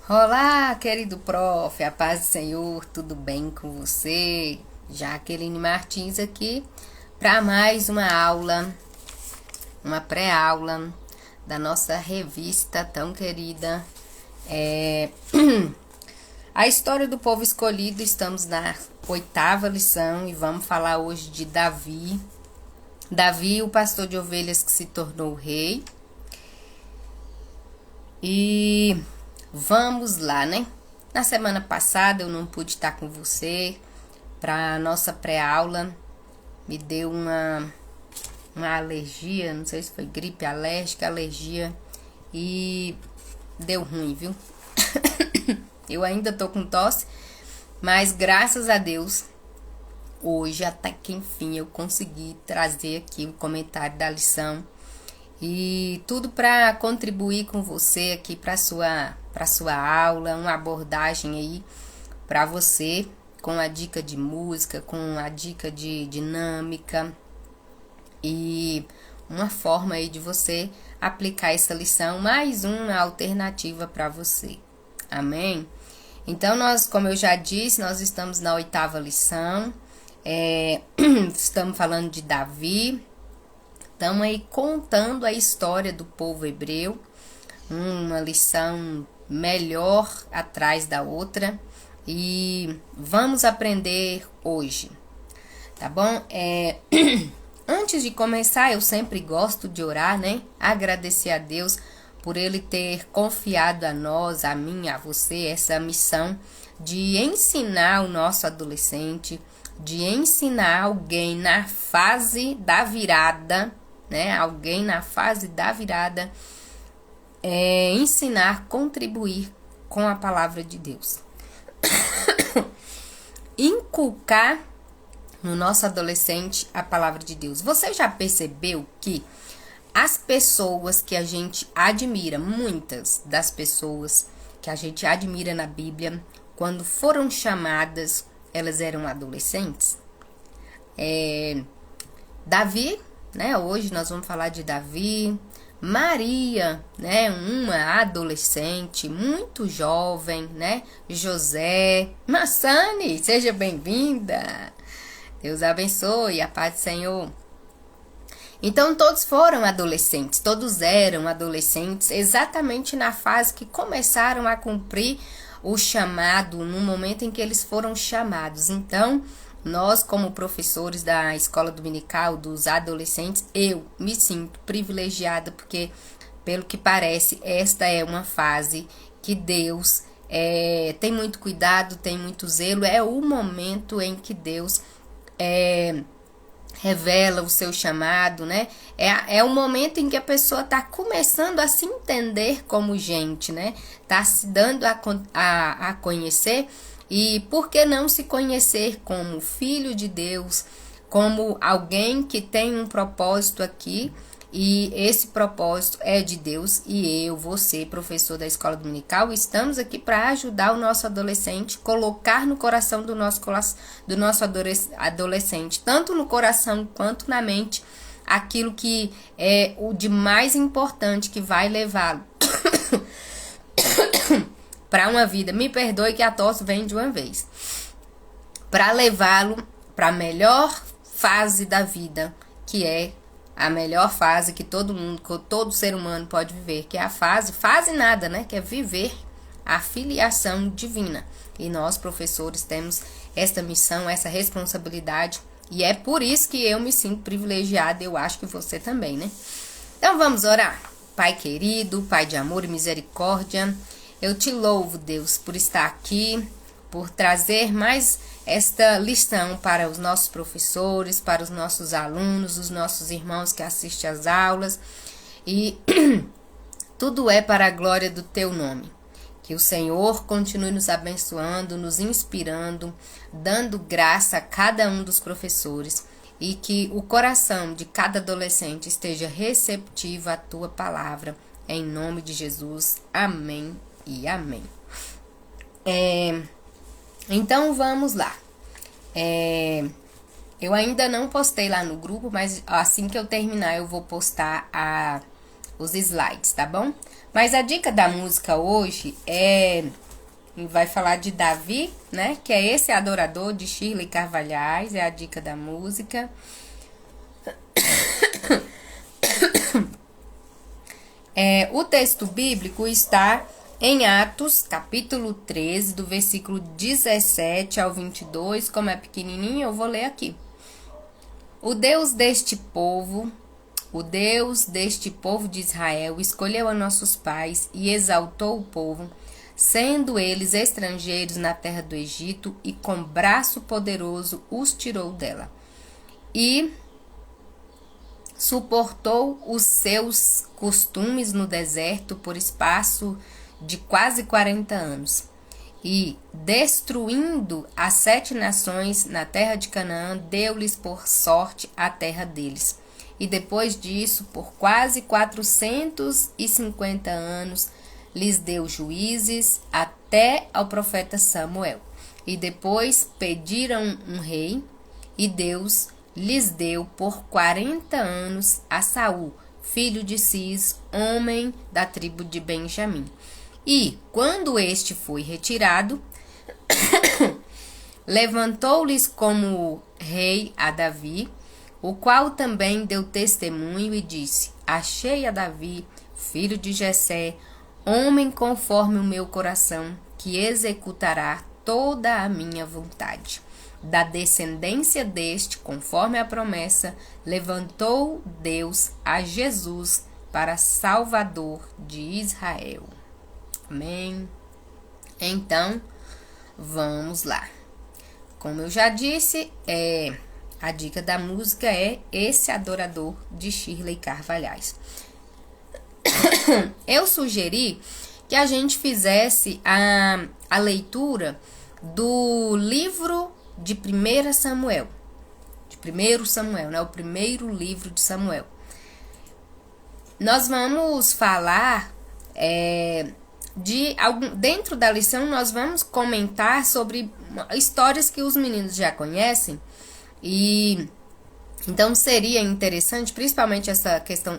Olá, querido prof, a paz do Senhor, tudo bem com você? Jaqueline Martins aqui para mais uma aula, uma pré-aula da nossa revista tão querida. A história do povo escolhido, estamos na 8ª lição e vamos falar hoje de Davi. Davi, o pastor de ovelhas que se tornou rei. E vamos lá, né? Na semana passada eu não pude estar com você para nossa pré-aula. Me deu uma alergia, não sei se foi gripe alérgica, alergia, e deu ruim, viu? Eu ainda tô com tosse, mas graças a Deus, hoje até que enfim eu consegui trazer aqui o comentário da lição. E tudo para contribuir com você aqui para sua aula, uma abordagem aí para você com a dica de música, com a dica de dinâmica e uma forma aí de você aplicar essa lição, mais uma alternativa para você. Amém? Então nós, como eu já disse, nós estamos na 8ª lição. Estamos falando de Davi. Estamos aí contando a história do povo hebreu, uma lição melhor atrás da outra, e vamos aprender hoje, tá bom? Antes de começar, eu sempre gosto de orar, né? Agradecer a Deus por Ele ter confiado a nós, a mim, a você, essa missão de ensinar o nosso adolescente, de ensinar alguém na fase da virada, né? Alguém na fase da virada, ensinar, contribuir com a palavra de Deus. Inculcar no nosso adolescente a palavra de Deus. Você já percebeu que as pessoas que a gente admira, muitas das pessoas que a gente admira na Bíblia, quando foram chamadas, elas eram adolescentes? Davi, né? Hoje nós vamos falar de Davi. Maria, né? Uma adolescente muito jovem, né? José. Massane, seja bem-vinda. Deus abençoe, a paz do Senhor. Então todos foram adolescentes, todos eram adolescentes exatamente na fase que começaram a cumprir o chamado, no momento em que eles foram chamados. Então, nós, como professores da escola dominical dos adolescentes, eu me sinto privilegiada porque, pelo que parece, esta é uma fase que Deus tem muito cuidado, tem muito zelo. É o momento em que Deus revela o seu chamado, né? É o momento em que a pessoa está começando a se entender como gente, né? Está se dando a conhecer. E por que não se conhecer como filho de Deus, como alguém que tem um propósito aqui, e esse propósito é de Deus, e eu, você, professor da escola dominical, estamos aqui para ajudar o nosso adolescente, colocar no coração do nosso adolescente, tanto no coração quanto na mente, aquilo que é o de mais importante que vai levá-lo para uma vida, me perdoe que a tosse vem de uma vez, para levá-lo para a melhor fase da vida, que é a melhor fase que todo ser humano pode viver, que é a fase nada, né? Que é viver a filiação divina. E nós, professores, temos esta missão, essa responsabilidade, e é por isso que eu me sinto privilegiada, eu acho que você também, né? Então vamos orar. Pai querido, Pai de amor e misericórdia, eu te louvo, Deus, por estar aqui, por trazer mais esta lição para os nossos professores, para os nossos alunos, os nossos irmãos que assistem às aulas. E tudo é para a glória do teu nome. Que o Senhor continue nos abençoando, nos inspirando, dando graça a cada um dos professores. E que o coração de cada adolescente esteja receptivo à tua palavra. Em nome de Jesus. Amém e amém. Então vamos lá. Eu ainda não postei lá no grupo, mas assim que eu terminar eu vou postar os slides, tá bom? Mas a dica da música hoje vai falar de Davi, né? Que é esse adorador de Shirley Carvalhais, é a dica da música. O texto bíblico está em Atos, capítulo 13, do versículo 17 ao 22. Como é pequenininho, eu vou ler aqui. O Deus deste povo de Israel, escolheu a nossos pais e exaltou o povo, sendo eles estrangeiros na terra do Egito, e com braço poderoso os tirou dela. E suportou os seus costumes no deserto por espaço de quase 40 anos. E, destruindo as 7 nações na terra de Canaã, deu-lhes por sorte a terra deles. E depois disso, por quase 450 anos, lhes deu juízes até ao profeta Samuel. E depois pediram um rei, e Deus lhes deu por 40 anos a Saul, filho de Cis, homem da tribo de Benjamim. E, quando este foi retirado, levantou-lhes como rei a Davi, o qual também deu testemunho e disse: achei a Davi, filho de Jessé, homem conforme o meu coração, que executará toda a minha vontade. Da descendência deste, conforme a promessa, levantou Deus a Jesus para Salvador de Israel. Amém? Então, vamos lá. Como eu já disse, a dica da música é Esse Adorador, de Shirley Carvalhais. Eu sugeri que a gente fizesse a leitura do livro de 1 Samuel. De 1 Samuel, né? O primeiro livro de Samuel. Nós vamos falar dentro da lição, nós vamos comentar sobre histórias que os meninos já conhecem. E então seria interessante, principalmente essa questão,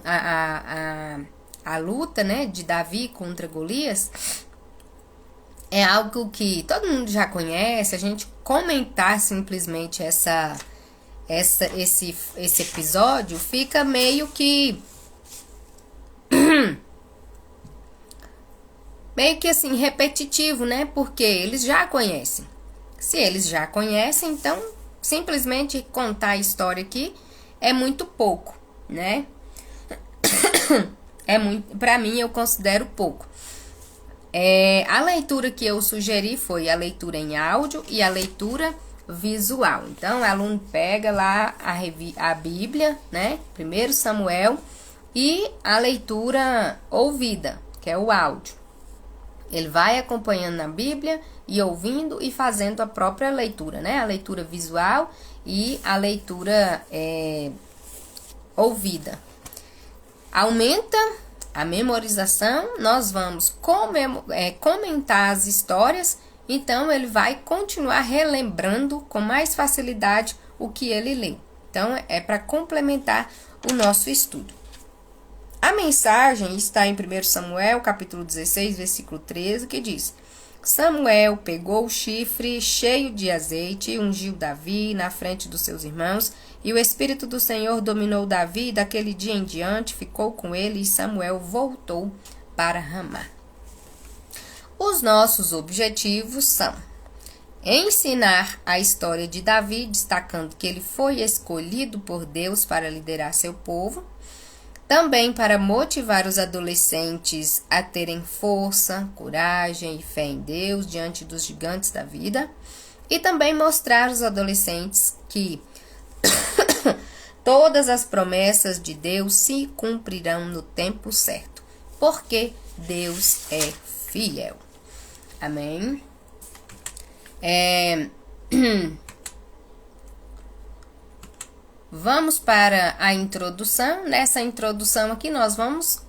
a luta, né, de Davi contra Golias, é algo que todo mundo já conhece. A gente comentar simplesmente esse episódio fica meio que assim repetitivo, né? Porque eles já conhecem. Se eles já conhecem, então simplesmente contar a história aqui é muito pouco, né? Para mim, eu considero pouco. A leitura que eu sugeri foi a leitura em áudio e a leitura visual. Então, o aluno pega lá a Bíblia, né? 1 Samuel, e a leitura ouvida, que é o áudio. Ele vai acompanhando na Bíblia e ouvindo e fazendo a própria leitura, né? A leitura visual e a leitura ouvida. Aumenta a memorização, nós vamos comentar as histórias, então ele vai continuar relembrando com mais facilidade o que ele leu. Então, é para complementar o nosso estudo. A mensagem está em 1 Samuel, capítulo 16, versículo 13, que diz: Samuel pegou o chifre cheio de azeite e ungiu Davi na frente dos seus irmãos, e o Espírito do Senhor dominou Davi, e daquele dia em diante ficou com ele, e Samuel voltou para Ramá. Os nossos objetivos são ensinar a história de Davi, destacando que ele foi escolhido por Deus para liderar seu povo, também para motivar os adolescentes a terem força, coragem e fé em Deus diante dos gigantes da vida, e também mostrar aos adolescentes que todas as promessas de Deus se cumprirão no tempo certo, porque Deus é fiel. Amém? Vamos para a introdução. Nessa introdução aqui nós vamos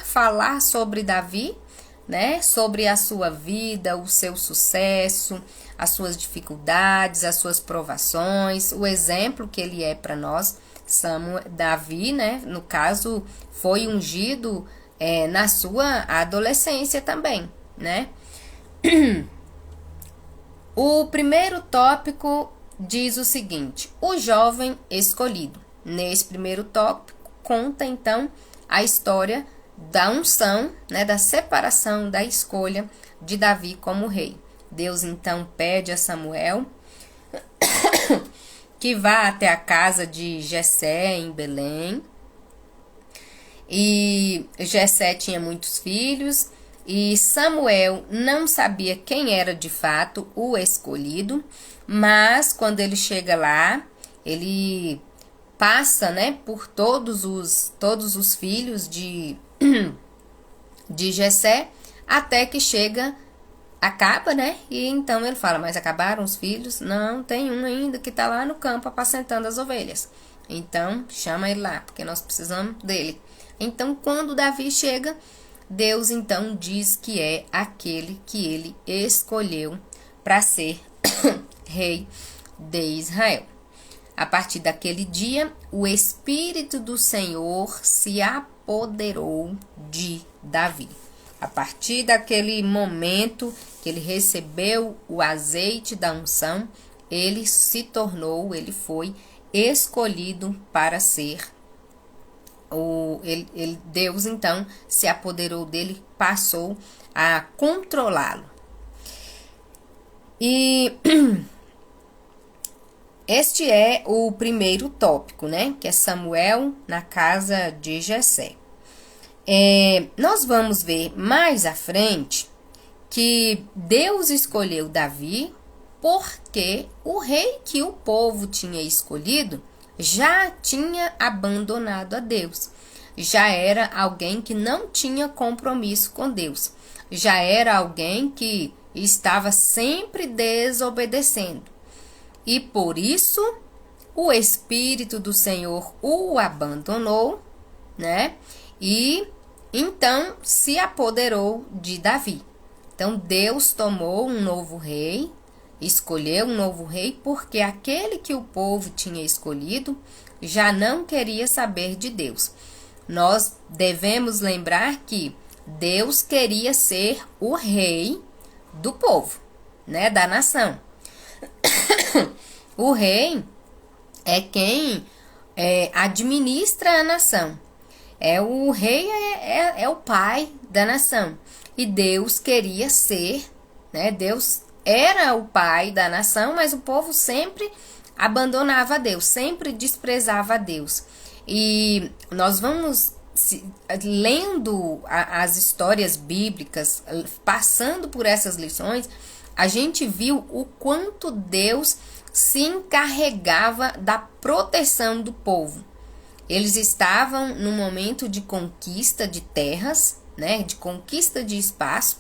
falar sobre Davi, né? Sobre a sua vida, o seu sucesso, as suas dificuldades, as suas provações, o exemplo que ele é para nós. Davi, né, no caso, foi ungido na sua adolescência também, né? O primeiro tópico diz o seguinte: o jovem escolhido. Nesse primeiro tópico, conta então a história da unção, né, da separação, da escolha de Davi como rei. Deus então pede a Samuel que vá até a casa de Jessé em Belém. E Jessé tinha muitos filhos e Samuel não sabia quem era de fato o escolhido, mas quando ele chega lá, ele passa, né, por todos os filhos de Jessé, até que acaba, né? E então ele fala: mas acabaram os filhos? Não, tem um ainda que tá lá no campo apacentando as ovelhas. Então chama ele lá, porque nós precisamos dele. Então quando Davi chega, Deus então diz que é aquele que ele escolheu para ser rei de Israel. A partir daquele dia, o Espírito do Senhor se apoderou de Davi. A partir daquele momento que ele recebeu o azeite da unção, ele foi escolhido para ser Deus então se apoderou dele, passou a controlá-lo. E este é o primeiro tópico, né? Que é Samuel na casa de Jessé. Nós vamos ver mais à frente que Deus escolheu Davi porque o rei que o povo tinha escolhido já tinha abandonado a Deus. Já era alguém que não tinha compromisso com Deus. Já era alguém que estava sempre desobedecendo. E por isso o Espírito do Senhor o abandonou, né? E então se apoderou de Davi. Então Deus tomou um novo rei, escolheu um novo rei, porque aquele que o povo tinha escolhido já não queria saber de Deus. Nós devemos lembrar que Deus queria ser o rei do povo, né, da nação. O rei é quem administra a nação. O rei é o pai da nação. E Deus queria ser, né? Deus era o pai da nação, mas o povo sempre abandonava a Deus, sempre desprezava a Deus. E nós vamos lendo as histórias bíblicas, passando por essas lições, a gente viu o quanto Deus se encarregava da proteção do povo. Eles estavam num momento de conquista de terras, né, de conquista de espaço,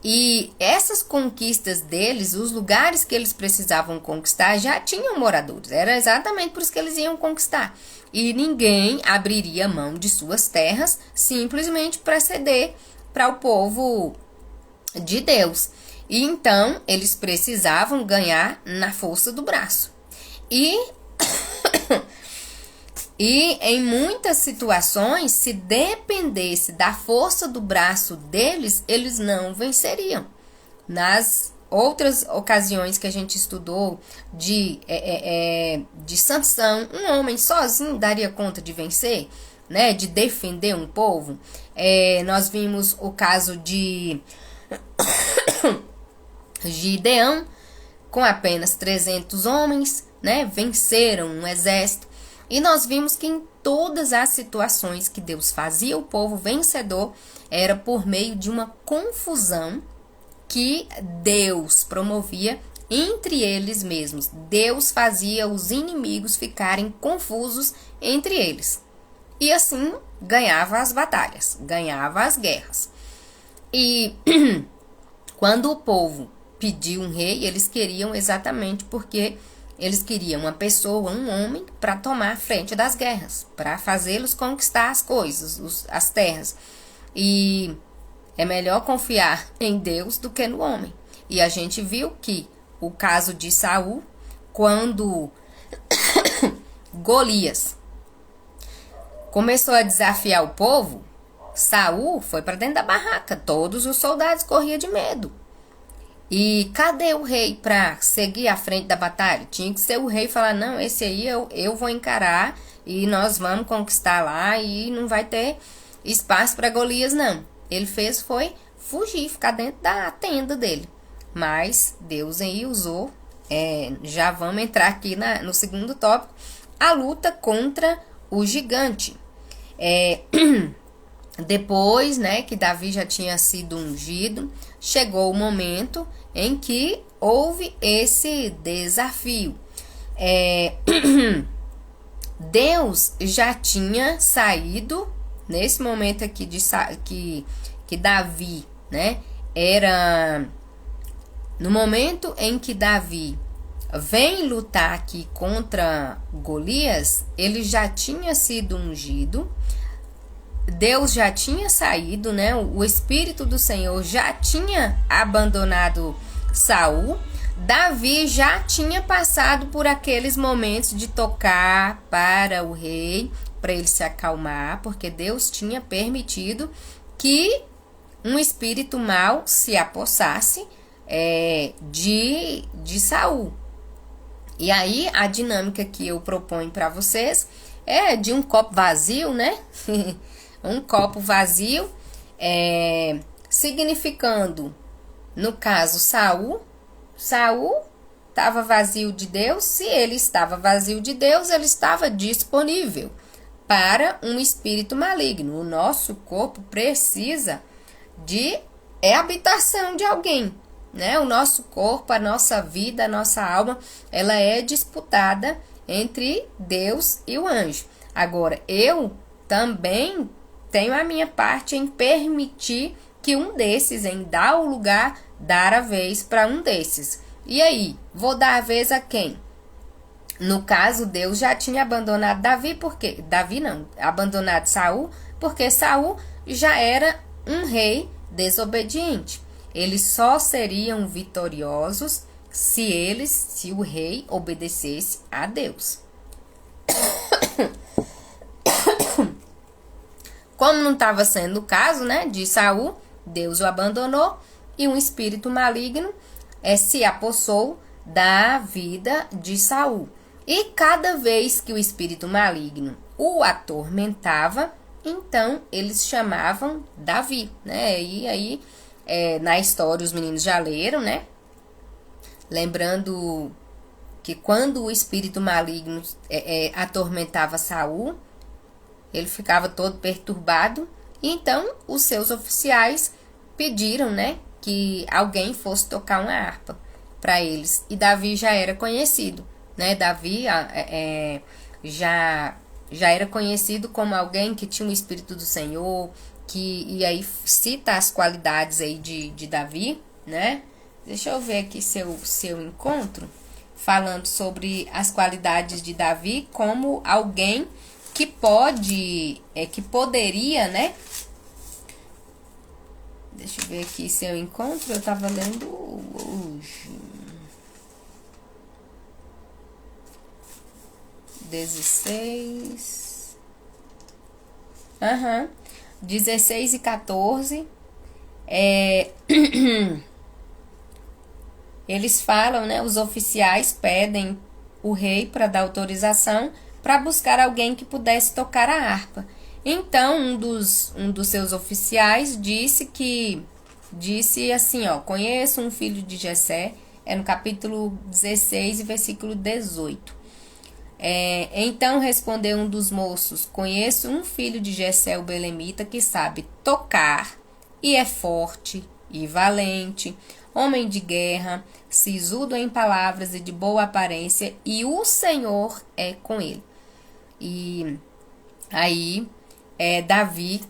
e essas conquistas deles, os lugares que eles precisavam conquistar, já tinham moradores. Era exatamente por isso que eles iam conquistar. E ninguém abriria mão de suas terras simplesmente para ceder para o povo de Deus. E então eles precisavam ganhar na força do braço. E em muitas situações, se dependesse da força do braço deles, eles não venceriam. Nas outras ocasiões que a gente estudou de Sansão, um homem sozinho daria conta de vencer, né, de defender um povo. Nós vimos o caso de Gideão, com apenas 300 homens, né, venceram um exército. E nós vimos que em todas as situações que Deus fazia o povo vencedor, era por meio de uma confusão que Deus promovia entre eles mesmos. Deus fazia os inimigos ficarem confusos entre eles. E assim ganhava as batalhas, ganhava as guerras. E quando o povo pediu um rei, eles queriam exatamente porque eles queriam uma pessoa, um homem, para tomar a frente das guerras, para fazê-los conquistar as coisas, as terras. E é melhor confiar em Deus do que no homem. E a gente viu que o caso de Saul, quando Golias começou a desafiar o povo, Saul foi para dentro da barraca. Todos os soldados corriam de medo. E cadê o rei para seguir à frente da batalha? Tinha que ser o rei falar, não, esse aí eu vou encarar e nós vamos conquistar lá e não vai ter espaço para Golias, não. Ele foi fugir, ficar dentro da tenda dele. Mas Deus aí usou, já vamos entrar aqui no segundo tópico, a luta contra o gigante. Depois, né, que Davi já tinha sido ungido, chegou o momento em que houve esse desafio. Deus já tinha saído, nesse momento aqui que Davi, né, era... No momento em que Davi vem lutar aqui contra Golias, ele já tinha sido ungido, Deus já tinha saído, né? O Espírito do Senhor já tinha abandonado Saul. Davi já tinha passado por aqueles momentos de tocar para o rei, para ele se acalmar, porque Deus tinha permitido que um espírito mau se apossasse de Saul. E aí a dinâmica que eu proponho para vocês é de um copo vazio, né? Um copo vazio, significando, no caso, Saul estava vazio de Deus. Se ele estava vazio de Deus, ele estava disponível para um espírito maligno. O nosso corpo precisa de habitação de alguém, né? O nosso corpo, a nossa vida, a nossa alma, ela é disputada entre Deus e o anjo. Agora, eu também tenho a minha parte em permitir que um desses, em dar o lugar, dar a vez para um desses. E aí, vou dar a vez a quem? No caso, Deus já tinha abandonado Davi, porque Davi não, abandonado Saul, porque Saul já era um rei desobediente. Eles só seriam vitoriosos se o rei obedecesse a Deus. Como não estava sendo o caso, né, de Saul, Deus o abandonou e um espírito maligno se apossou da vida de Saul. E cada vez que o espírito maligno o atormentava, então eles chamavam Davi, né? E aí, na história, os meninos já leram, né? Lembrando que quando o espírito maligno atormentava Saul, ele ficava todo perturbado. E então os seus oficiais pediram, né, que alguém fosse tocar uma harpa para eles. E Davi já era conhecido, né? Davi já era conhecido como alguém que tinha o Espírito do Senhor, e aí cita as qualidades aí de Davi, né? Deixa eu ver aqui se eu encontro, falando sobre as qualidades de Davi como alguém que poderia, né? Deixa eu ver aqui se eu encontro. Eu tava lendo hoje. 16. 16 e 14. Eles falam, né? Os oficiais pedem o rei para dar autorização para buscar alguém que pudesse tocar a harpa. Então, um dos seus oficiais disse assim, ó, conheço um filho de Jessé, no capítulo 16, versículo 18. Então respondeu um dos moços, conheço um filho de Jessé o belemita que sabe tocar e é forte e valente, homem de guerra, sisudo em palavras e de boa aparência, e o Senhor é com ele. E aí Davi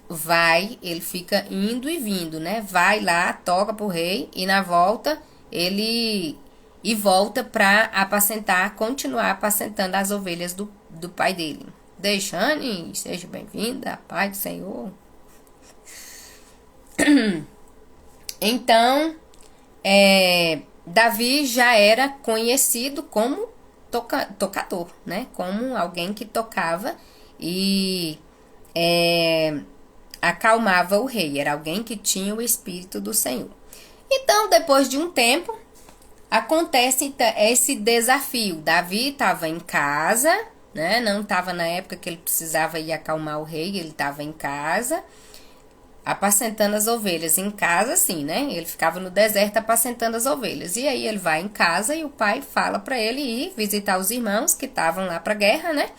ele fica indo e vindo, né? Vai lá, toca pro rei e na volta ele volta para continuar apacentando as ovelhas do pai dele. Deixane, seja bem-vinda, Pai do Senhor. Então, Davi já era conhecido como tocador, né? Como alguém que tocava e acalmava o rei. Era alguém que tinha o Espírito do Senhor. Então, depois de um tempo, acontece esse desafio. Davi estava em casa, né? Não estava na época que ele precisava ir acalmar o rei, ele estava em casa, apacentando as ovelhas. Em casa, sim, né? Ele ficava no deserto apacentando as ovelhas. E aí ele vai em casa e o pai fala para ele ir visitar os irmãos que estavam lá para a guerra, né?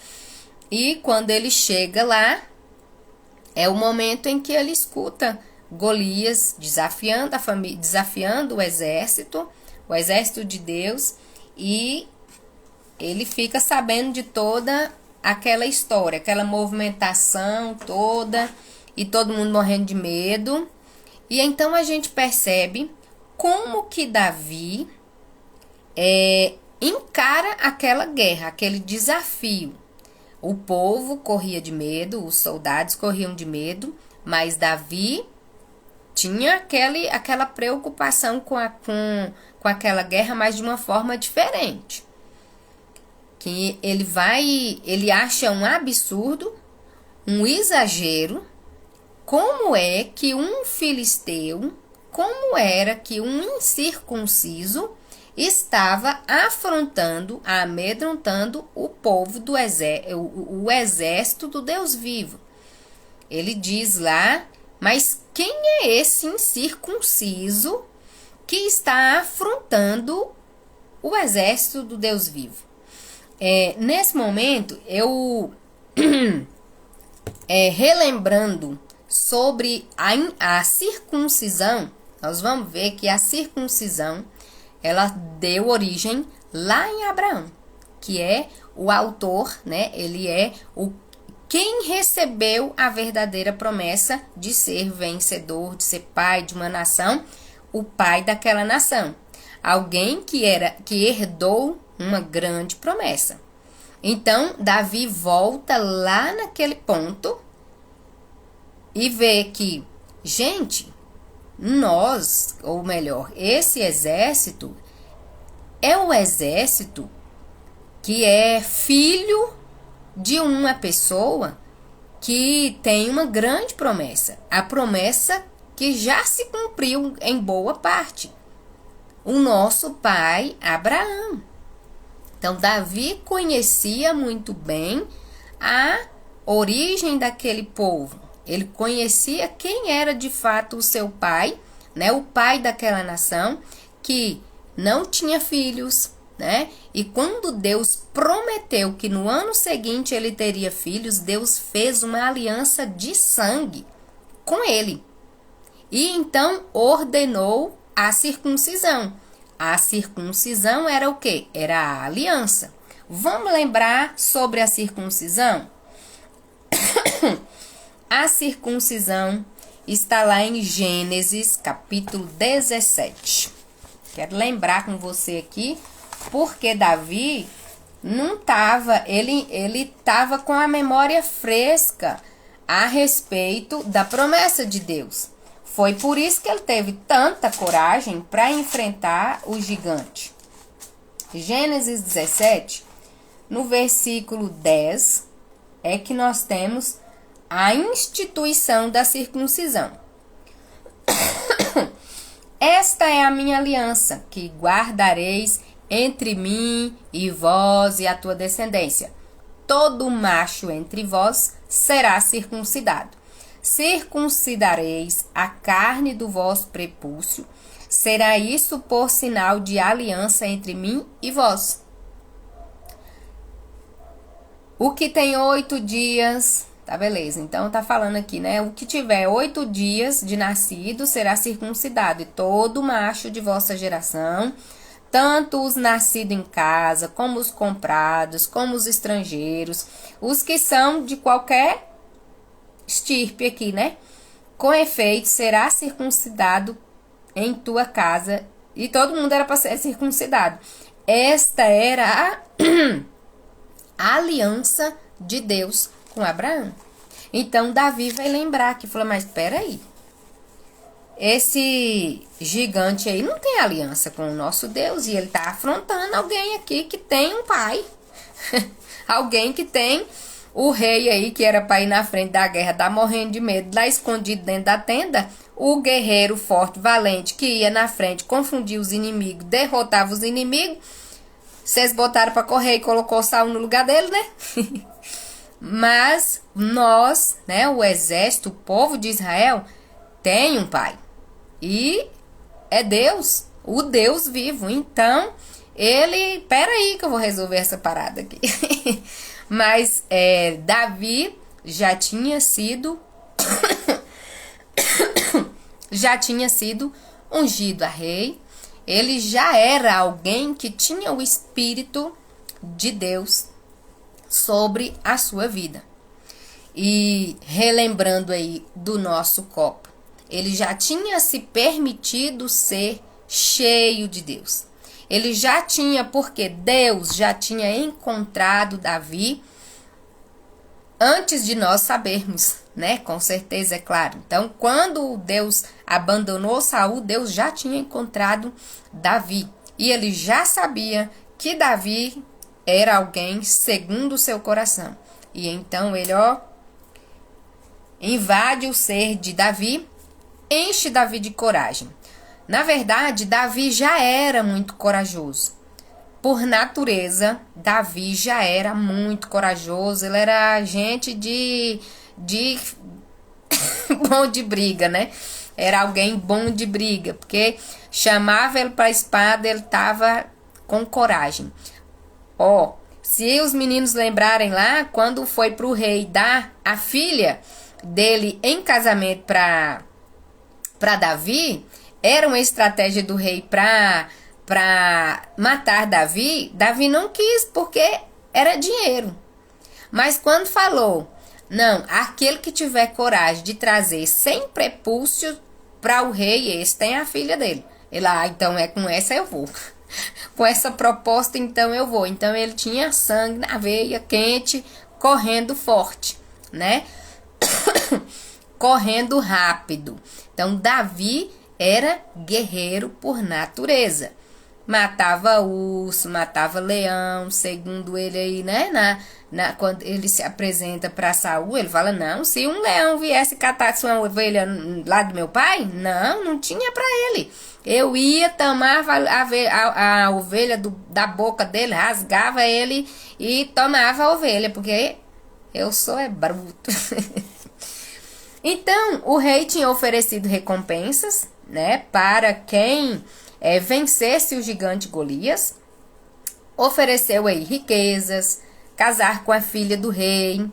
E quando ele chega lá, é o momento em que ele escuta Golias desafiando a família, desafiando o exército de Deus, e ele fica sabendo de toda aquela história, aquela movimentação toda, e todo mundo morrendo de medo. E então a gente percebe como que Davi encara aquela guerra, aquele desafio. O povo corria de medo, os soldados corriam de medo, mas Davi tinha aquela preocupação com aquela guerra, mas de uma forma diferente. Que ele acha um absurdo, um exagero, como é que um filisteu, como era que um incircunciso estava afrontando, amedrontando o povo do o exército do Deus vivo. Ele diz lá, mas quem é esse incircunciso que está afrontando o exército do Deus vivo? Nesse momento, eu relembrando sobre a circuncisão, nós vamos ver que a circuncisão, ela deu origem lá em Abraão, que é o autor, né? Ele é quem recebeu a verdadeira promessa de ser vencedor, de ser pai de uma nação, o pai daquela nação. Alguém que herdou uma grande promessa. Então, Davi volta lá naquele ponto e vê que, gente, nós, ou melhor, esse exército é um exército que é filho de uma pessoa que tem uma grande promessa. A promessa que já se cumpriu em boa parte. O nosso pai Abraão. Então, Davi conhecia muito bem a origem daquele povo. Ele conhecia quem era de fato o seu pai, né? O pai daquela nação que não tinha filhos, né? E quando Deus prometeu que no ano seguinte ele teria filhos, Deus fez uma aliança de sangue com ele. E então ordenou a circuncisão. A circuncisão era o quê? Era a aliança. Vamos lembrar sobre a circuncisão? A circuncisão está lá em Gênesis, capítulo 17. Quero lembrar com você aqui, porque Davi não estava, ele estava com a memória fresca a respeito da promessa de Deus. Foi por isso que ele teve tanta coragem para enfrentar o gigante. Gênesis 17, no versículo 10, é que nós temos a instituição da circuncisão. Esta é a minha aliança, que guardareis entre mim e vós e a tua descendência. Todo macho entre vós será circuncidado. Circuncidareis a carne do vosso prepúcio. Será isso por sinal de aliança entre mim e vós. O que tem 8 dias... Tá, beleza. Então, tá falando aqui, né? O que tiver 8 dias de nascido será circuncidado. E todo macho de vossa geração, tanto os nascidos em casa, como os comprados, como os estrangeiros, os que são de qualquer estirpe aqui, né? Com efeito, será circuncidado em tua casa. E todo mundo era para ser circuncidado. Esta era a aliança de Deus com Abraão. Então, Davi vai lembrar que falou, mas peraí, esse gigante aí não tem aliança com o nosso Deus, e ele tá afrontando alguém aqui que tem um pai, alguém que tem O rei aí, que era para ir na frente da guerra, tá morrendo de medo, lá escondido dentro da tenda. O guerreiro forte, valente, que ia na frente, confundia os inimigos, derrotava os inimigos. Vocês botaram para correr e colocou Saul no lugar dele, né? Mas nós, né, o exército, o povo de Israel, tem um pai. E é Deus, o Deus vivo. Então, peraí que eu vou resolver essa parada aqui. Mas Davi já tinha sido ungido a rei. Ele já era alguém que tinha o Espírito de Deus sobre a sua vida. E relembrando aí do nosso copo, ele já tinha se permitido ser cheio de Deus. Ele já tinha, porque Deus já tinha encontrado Davi antes de nós sabermos, né? Com certeza, é claro. Então, quando Deus abandonou Saul, Deus já tinha encontrado Davi. E ele já sabia que Davi era alguém segundo o seu coração. E então ele, invade o ser de Davi, enche Davi de coragem. Na verdade, Davi já era muito corajoso. Por natureza, Davi já era muito corajoso. Ele era gente de bom de briga, né? Era alguém bom de briga, porque chamava ele para a espada, ele tava com coragem. Se os meninos lembrarem lá, quando foi pro rei dar a filha dele em casamento para Davi, era uma estratégia do rei para matar Davi. Davi não quis, porque era dinheiro. Mas quando falou, não, aquele que tiver coragem de trazer 100 prepúcios para o rei, esse tem a filha dele. Ele, então é com essa eu vou. Com essa proposta, então eu vou. Então ele tinha sangue na veia, quente, correndo forte, né? Correndo rápido. Então Davi era guerreiro por natureza. Matava urso, matava leão, segundo ele aí, né? Quando ele se apresenta para Saul, ele fala, não, se um leão viesse catar sua ovelha lá do meu pai, não tinha para ele. Eu ia, tomava a ovelha da boca dele, rasgava ele e tomava a ovelha, porque eu sou bruto. Então, o rei tinha oferecido recompensas, né, para quem vencesse o gigante Golias. Ofereceu aí riquezas, casar com a filha do rei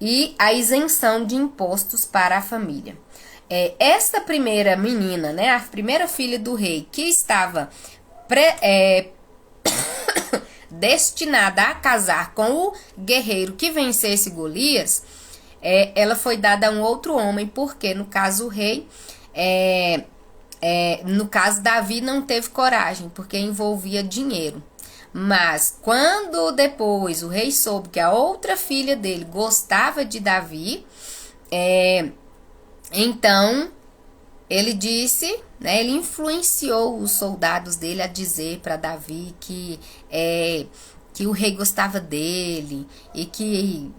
e a isenção de impostos para a família. Esta primeira menina, né, a primeira filha do rei, que estava destinada a casar com o guerreiro que vencesse Golias, ela foi dada a um outro homem, porque no caso o rei, no caso Davi não teve coragem, porque envolvia dinheiro. Mas quando depois o rei soube que a outra filha dele gostava de Davi, então ele disse, né, ele influenciou os soldados dele a dizer para Davi que o rei gostava dele e que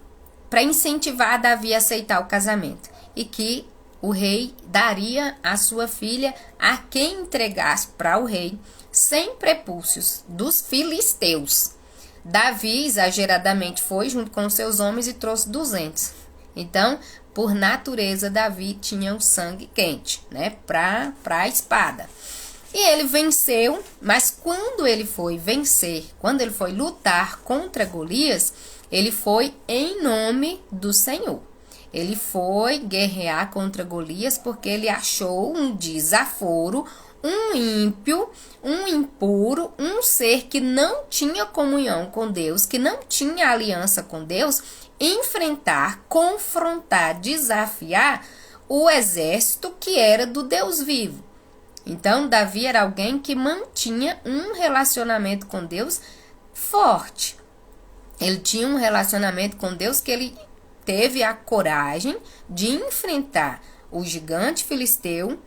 para incentivar Davi a aceitar o casamento, e que o rei daria a sua filha a quem entregasse para o rei 100 prepúcios dos filisteus. Davi exageradamente foi junto com seus homens e trouxe 200. Então, por natureza, Davi tinha o sangue quente, né, para a espada. E ele venceu, mas quando ele foi vencer, quando ele foi lutar contra Golias, ele foi em nome do Senhor. Ele foi guerrear contra Golias porque ele achou um desaforo, um ímpio, um impuro, um ser que não tinha comunhão com Deus, que não tinha aliança com Deus, enfrentar, confrontar, desafiar o exército que era do Deus vivo. Então, Davi era alguém que mantinha um relacionamento com Deus forte. Ele tinha um relacionamento com Deus que ele teve a coragem de enfrentar o gigante filisteu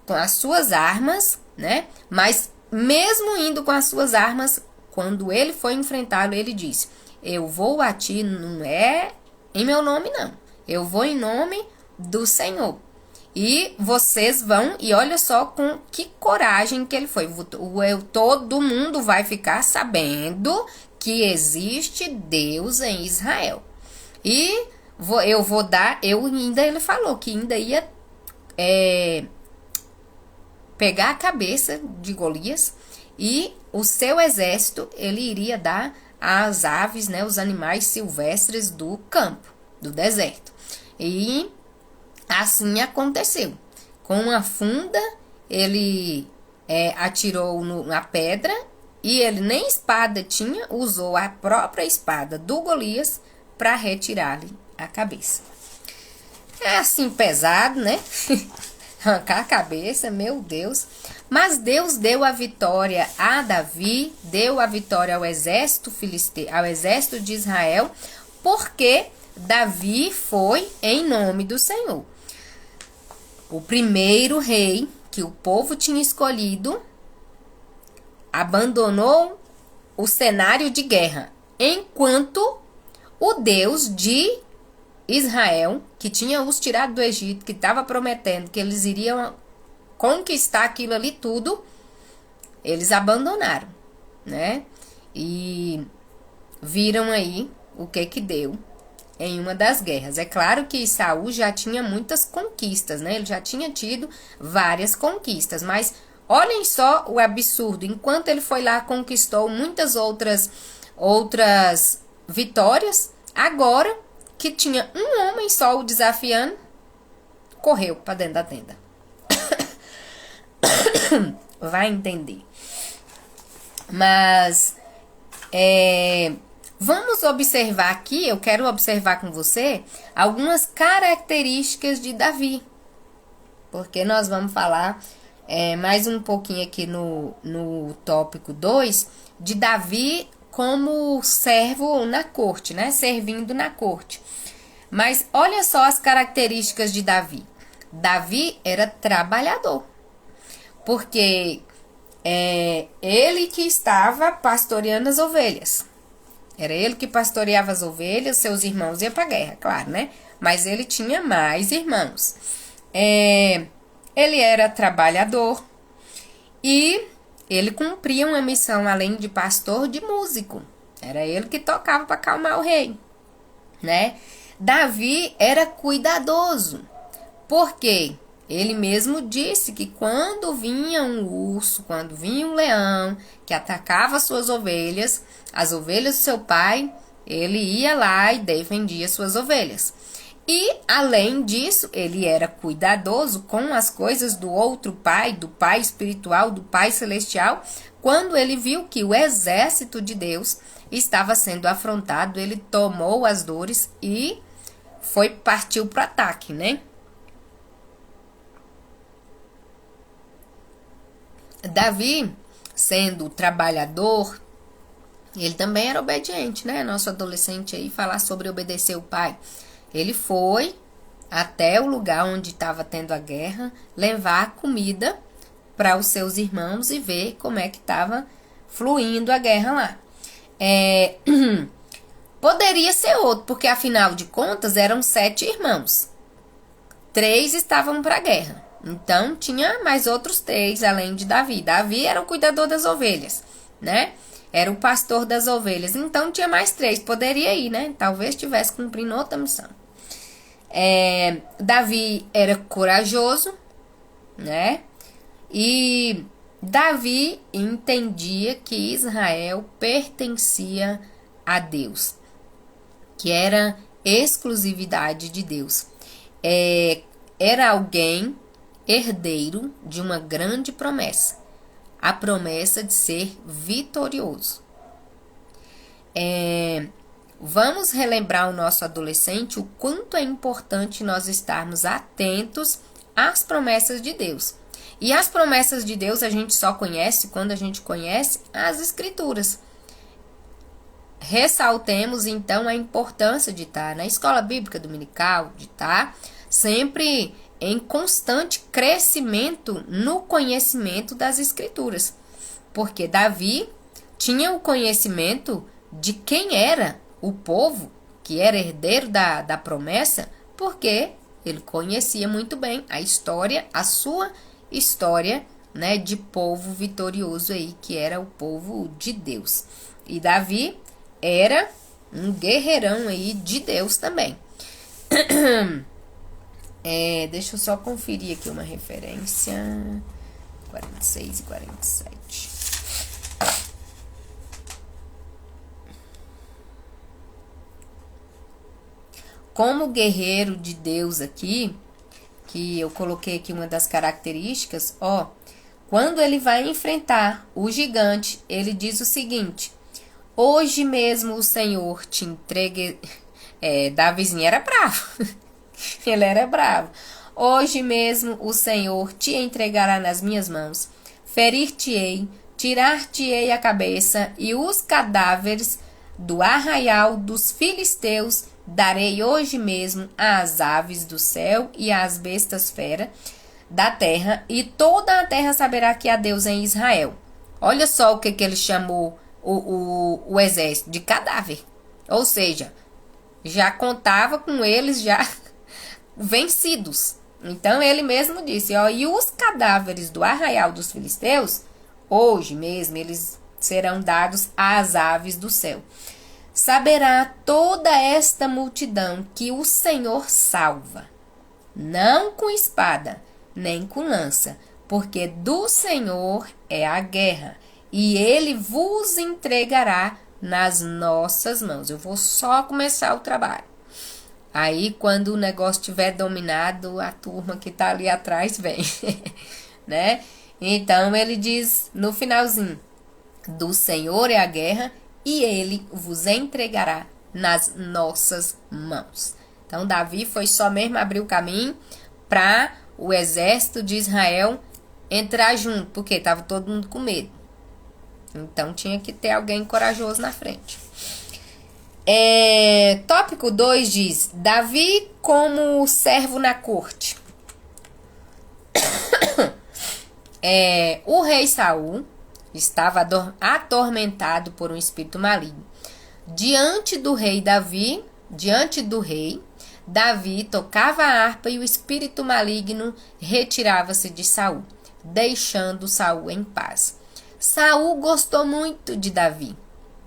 com as suas armas, né? Mas mesmo indo com as suas armas, quando ele foi enfrentá-lo, ele disse: eu vou a ti, não é em meu nome não. Eu vou em nome do Senhor. E vocês vão, e olha só com que coragem que ele foi. Todo mundo vai ficar sabendo que existe Deus em Israel. E ele falou que ainda ia pegar a cabeça de Golias e o seu exército ele iria dar às aves, né, os animais silvestres do campo, do deserto. E assim aconteceu. Com uma funda, ele atirou na pedra e ele nem espada tinha, usou a própria espada do Golias para retirar-lhe a cabeça. É assim pesado, né? Arrancar a cabeça, meu Deus. Mas Deus deu a vitória a Davi, deu a vitória ao exército filisteu, ao exército de Israel, porque Davi foi em nome do Senhor. O primeiro rei que o povo tinha escolhido abandonou o cenário de guerra, enquanto o Deus de Israel, que tinha os tirado do Egito, que estava prometendo que eles iriam conquistar aquilo ali tudo, eles abandonaram, né? E viram aí o que deu em uma das guerras. É claro que Saul já tinha muitas conquistas, né? Ele já tinha tido várias conquistas, mas olhem só o absurdo. Enquanto ele foi lá, conquistou muitas outras vitórias, agora que tinha um homem só o desafiando, correu para dentro da tenda. Vai entender. Mas vamos observar aqui, eu quero observar com você algumas características de Davi. Porque nós vamos falar mais um pouquinho aqui no tópico 2 de Davi como servo na corte, né? Servindo na corte. Mas olha só as características de Davi. Davi era trabalhador. Porque ele que estava pastoreando as ovelhas. Era ele que pastoreava as ovelhas, seus irmãos iam para a guerra, claro, né? Mas ele tinha mais irmãos. Ele era trabalhador e ele cumpria uma missão, além de pastor, de músico. Era ele que tocava para acalmar o rei, né? Davi era cuidadoso, porque ele mesmo disse que quando vinha um urso, quando vinha um leão que atacava suas ovelhas, as ovelhas do seu pai, ele ia lá e defendia suas ovelhas. E, além disso, ele era cuidadoso com as coisas do outro pai, do pai espiritual, do pai celestial. Quando ele viu que o exército de Deus estava sendo afrontado, ele tomou as dores e partiu para o ataque, né? Davi, sendo trabalhador, ele também era obediente, né? Nosso adolescente aí falar sobre obedecer o pai. Ele foi até o lugar onde estava tendo a guerra, levar comida para os seus irmãos e ver como é que estava fluindo a guerra lá. Poderia ser outro, porque afinal de contas eram 7 irmãos. 3 estavam para a guerra. Então tinha mais outros 3 além de Davi. Davi era o cuidador das ovelhas, né? Era o pastor das ovelhas. Então tinha mais 3. Poderia ir, né? Talvez estivesse cumprindo outra missão. Davi era corajoso, né? E Davi entendia que Israel pertencia a Deus, que era exclusividade de Deus. Era alguém herdeiro de uma grande promessa, a promessa de ser vitorioso. Vamos relembrar o nosso adolescente o quanto é importante nós estarmos atentos às promessas de Deus. E as promessas de Deus a gente só conhece quando a gente conhece as Escrituras. Ressaltemos então a importância de estar na escola bíblica dominical, de estar sempre em constante crescimento no conhecimento das Escrituras. Porque Davi tinha o conhecimento de quem era o povo que que era herdeiro da promessa, porque ele conhecia muito bem a história, a sua história, né, de povo vitorioso aí, que era o povo de Deus. E Davi era um guerreirão aí de Deus também. Deixa eu só conferir aqui uma referência. 46 e 47. Como guerreiro de Deus aqui, que eu coloquei aqui uma das características, quando ele vai enfrentar o gigante, ele diz o seguinte: hoje mesmo o Senhor te entregue. Davizinho era bravo. Ele era bravo. Hoje mesmo o Senhor te entregará nas minhas mãos. Ferir-te-ei, tirar-te-ei a cabeça, e os cadáveres do arraial dos filisteus darei hoje mesmo às aves do céu e às bestas feras da terra, e toda a terra saberá que há Deus em Israel. Olha só o que ele chamou o exército de cadáver. Ou seja, já contava com eles já vencidos. Então ele mesmo disse, e os cadáveres do arraial dos filisteus, hoje mesmo eles serão dados às aves do céu. Saberá toda esta multidão que o Senhor salva, não com espada, nem com lança, porque do Senhor é a guerra, e ele vos entregará nas nossas mãos. Eu vou só começar o trabalho. Aí, quando o negócio estiver dominado, a turma que tá ali atrás vem, né? Então, ele diz no finalzinho, do Senhor é a guerra, e ele vos entregará nas nossas mãos. Então, Davi foi só mesmo abrir o caminho para o exército de Israel entrar junto, porque estava todo mundo com medo. Então, tinha que ter alguém corajoso na frente. Tópico 2 diz, Davi como servo na corte. O rei Saul estava atormentado por um espírito maligno. Diante do rei, Davi tocava a harpa e o espírito maligno retirava-se de Saul, deixando Saul em paz. Saul gostou muito de Davi,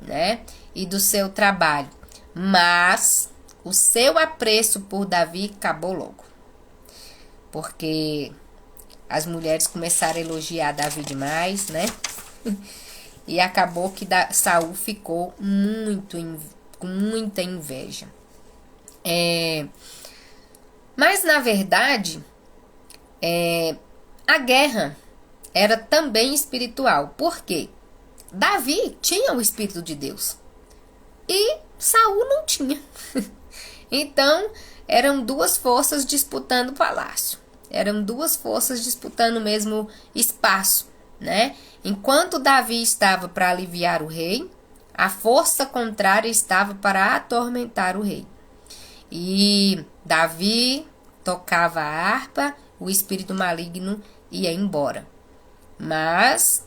né? E do seu trabalho, mas o seu apreço por Davi acabou logo, porque as mulheres começaram a elogiar Davi demais, né? E acabou que Saul ficou com muita inveja. Mas na verdade, a guerra era também espiritual. Por quê? Davi tinha o Espírito de Deus e Saul não tinha. Então, eram duas forças disputando o palácio. Eram duas forças disputando o mesmo espaço, né? Enquanto Davi estava para aliviar o rei, a força contrária estava para atormentar o rei. E Davi tocava a harpa, o espírito maligno ia embora. Mas,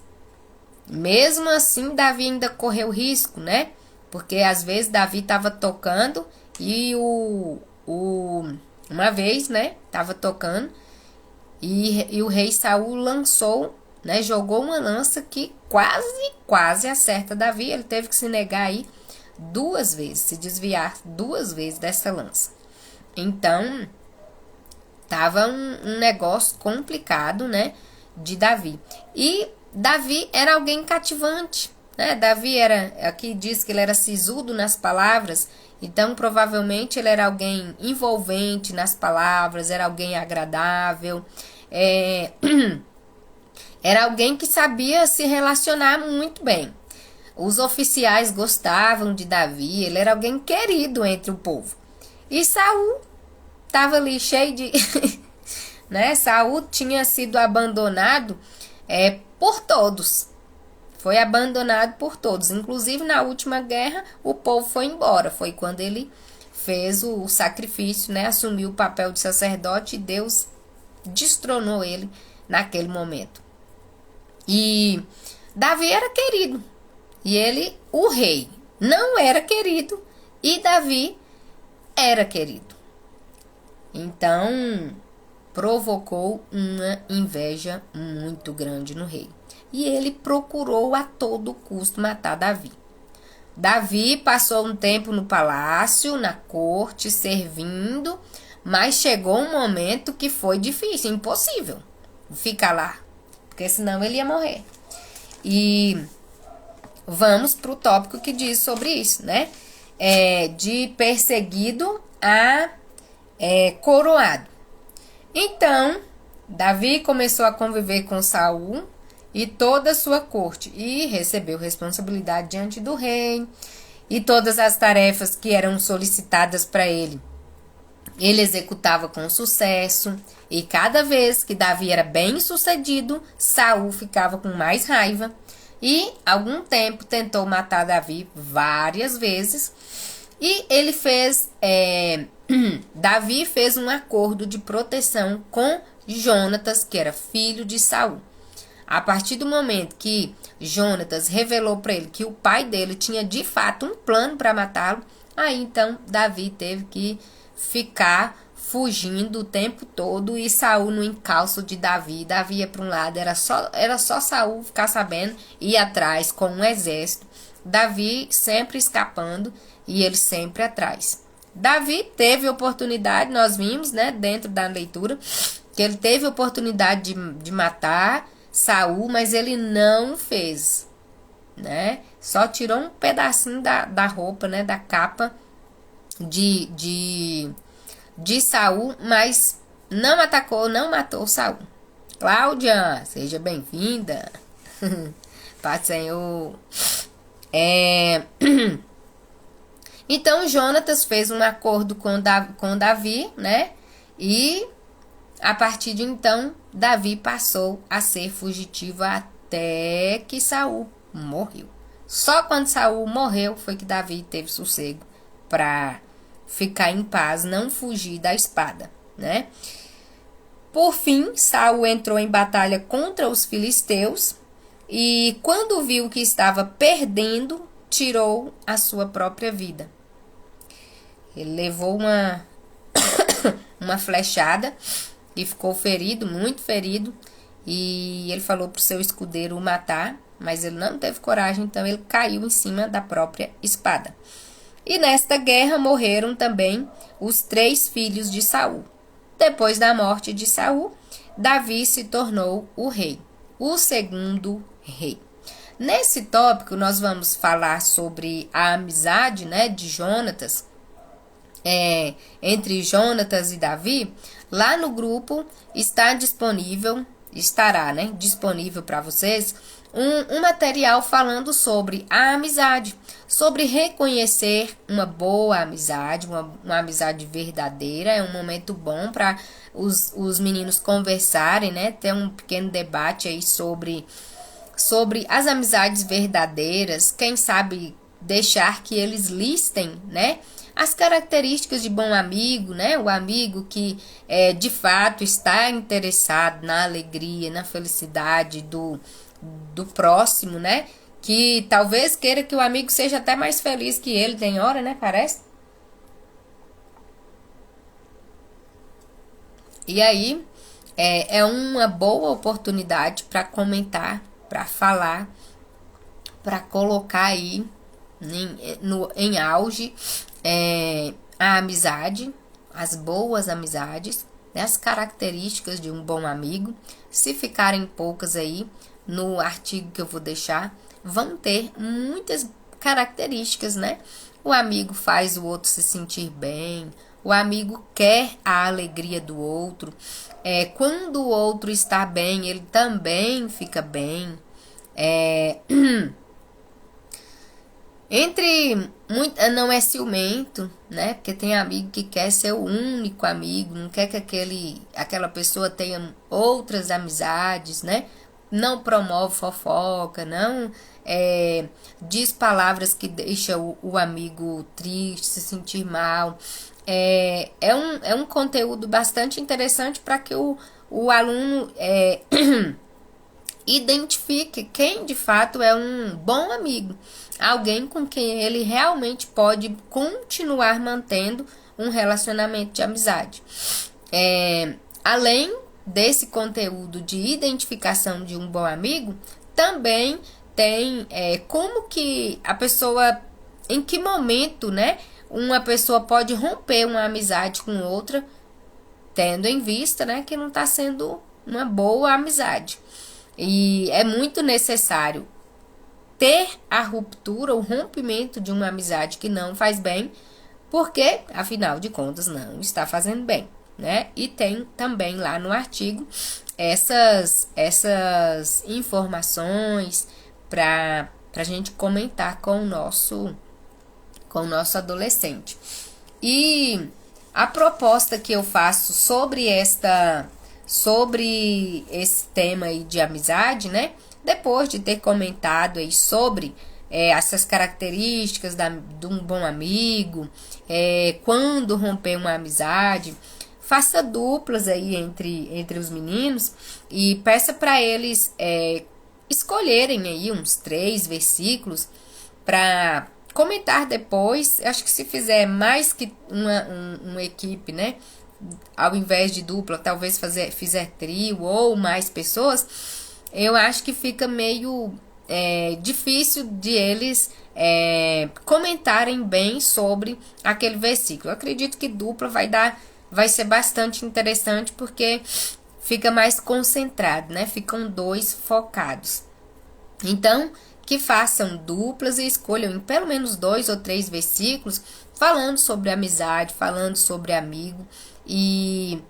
mesmo assim, Davi ainda correu risco, né? Porque às vezes Davi estava tocando e uma vez, né? Estava tocando e o rei Saul lançou, né? Jogou uma lança que quase acerta Davi. Ele teve que se negar aí 2 vezes, se desviar 2 vezes dessa lança. Então, tava um negócio complicado, né? De Davi. E Davi era alguém cativante, né? Davi aqui diz que ele era sisudo nas palavras, então provavelmente ele era alguém envolvente nas palavras, era alguém agradável, era alguém que sabia se relacionar muito bem. Os oficiais gostavam de Davi, ele era alguém querido entre o povo. E Saul estava ali cheio de... né? Saul tinha sido abandonado por todos. Foi abandonado por todos. Inclusive, na última guerra, o povo foi embora. Foi quando ele fez o sacrifício, né? Assumiu o papel de sacerdote e Deus destronou ele naquele momento. E Davi era querido. E ele, o rei, não era querido. E Davi era querido. Então, provocou uma inveja muito grande no rei. E ele procurou a todo custo matar Davi. Davi passou um tempo no palácio, na corte, servindo, mas chegou um momento que foi difícil, impossível ficar lá, porque senão ele ia morrer. E vamos para o tópico que diz sobre isso, né? De perseguido a coroado. Então, Davi começou a conviver com Saul e toda a sua corte, e recebeu responsabilidade diante do rei, e todas as tarefas que eram solicitadas para ele, ele executava com sucesso, e cada vez que Davi era bem sucedido, Saul ficava com mais raiva, e algum tempo tentou matar Davi várias vezes, e ele fez, Davi fez um acordo de proteção com Jonatas, que era filho de Saul. A partir do momento que Jonatas revelou para ele que o pai dele tinha de fato um plano para matá-lo, aí então Davi teve que ficar fugindo o tempo todo e Saul no encalço de Davi. Davi ia para um lado, era só Saul ficar sabendo, ir atrás com um exército. Davi sempre escapando e ele sempre atrás. Davi teve oportunidade, nós vimos, né, dentro da leitura, que ele teve oportunidade de matar Saul, mas ele não fez, né? Só tirou um pedacinho da roupa, né? Da capa de Saul, mas não atacou, não matou Saul. Cláudia, seja bem-vinda. Pai do Senhor. Então, Jonatas fez um acordo com Davi, né? E a partir de então, Davi passou a ser fugitivo até que Saul morreu. Só quando Saul morreu foi que Davi teve sossego para ficar em paz, não fugir da espada, né? Por fim, Saul entrou em batalha contra os filisteus e quando viu que estava perdendo, tirou a sua própria vida. Ele levou uma flechada e ficou ferido, muito ferido, e ele falou para o seu escudeiro o matar, mas ele não teve coragem, então ele caiu em cima da própria espada. E nesta guerra morreram também os 3 filhos de Saul. Depois da morte de Saul, Davi se tornou o rei, o segundo rei. Nesse tópico, nós vamos falar sobre a amizade, né, de Jonatas, entre Jonatas e Davi. Lá no grupo estará disponível para vocês um material falando sobre a amizade, sobre reconhecer uma boa amizade, uma amizade verdadeira. É um momento bom para os meninos conversarem, né? Ter um pequeno debate aí sobre as amizades verdadeiras, quem sabe deixar que eles listem, né? As características de bom amigo, né? O amigo que de fato está interessado na alegria, na felicidade do próximo, né? Que talvez queira que o amigo seja até mais feliz que ele, tem hora, né? Parece. E aí, é uma boa oportunidade para comentar, para falar, para colocar aí em auge a amizade, as boas amizades, né, as características de um bom amigo. Se ficarem poucas aí, no artigo que eu vou deixar, vão ter muitas características, né? O amigo faz o outro se sentir bem, o amigo quer a alegria do outro, quando o outro está bem, ele também fica bem. Não é ciumento, né? Porque tem amigo que quer ser o único amigo, não quer que aquela pessoa tenha outras amizades, né? Não promove fofoca, não diz palavras que deixam o amigo triste, se sentir mal. É um conteúdo bastante interessante para que o aluno identifique quem de fato é um bom amigo, alguém com quem ele realmente pode continuar mantendo um relacionamento de amizade. Além desse conteúdo de identificação de um bom amigo, também tem como que a pessoa, em que momento, né, uma pessoa pode romper uma amizade com outra, tendo em vista, né, que não está sendo uma boa amizade. E é muito necessário ter a ruptura, o rompimento de uma amizade que não faz bem, porque, afinal de contas, não está fazendo bem, né? E tem também lá no artigo essas informações para a gente comentar com o nosso adolescente. E a proposta que eu faço sobre esse tema aí de amizade, né? Depois de ter comentado aí sobre essas características de um bom amigo, quando romper uma amizade, faça duplas aí entre os meninos e peça para eles escolherem aí uns 3 versículos para comentar depois. Acho que se fizer mais que uma equipe, né? Ao invés de dupla, talvez fizer trio ou mais pessoas, eu acho que fica meio difícil de eles comentarem bem sobre aquele versículo. Eu acredito que dupla vai ser bastante interessante, porque fica mais concentrado, né? Ficam 2 focados. Então, que façam duplas e escolham em pelo menos 2 ou 3 versículos falando sobre amizade, falando sobre amigo. E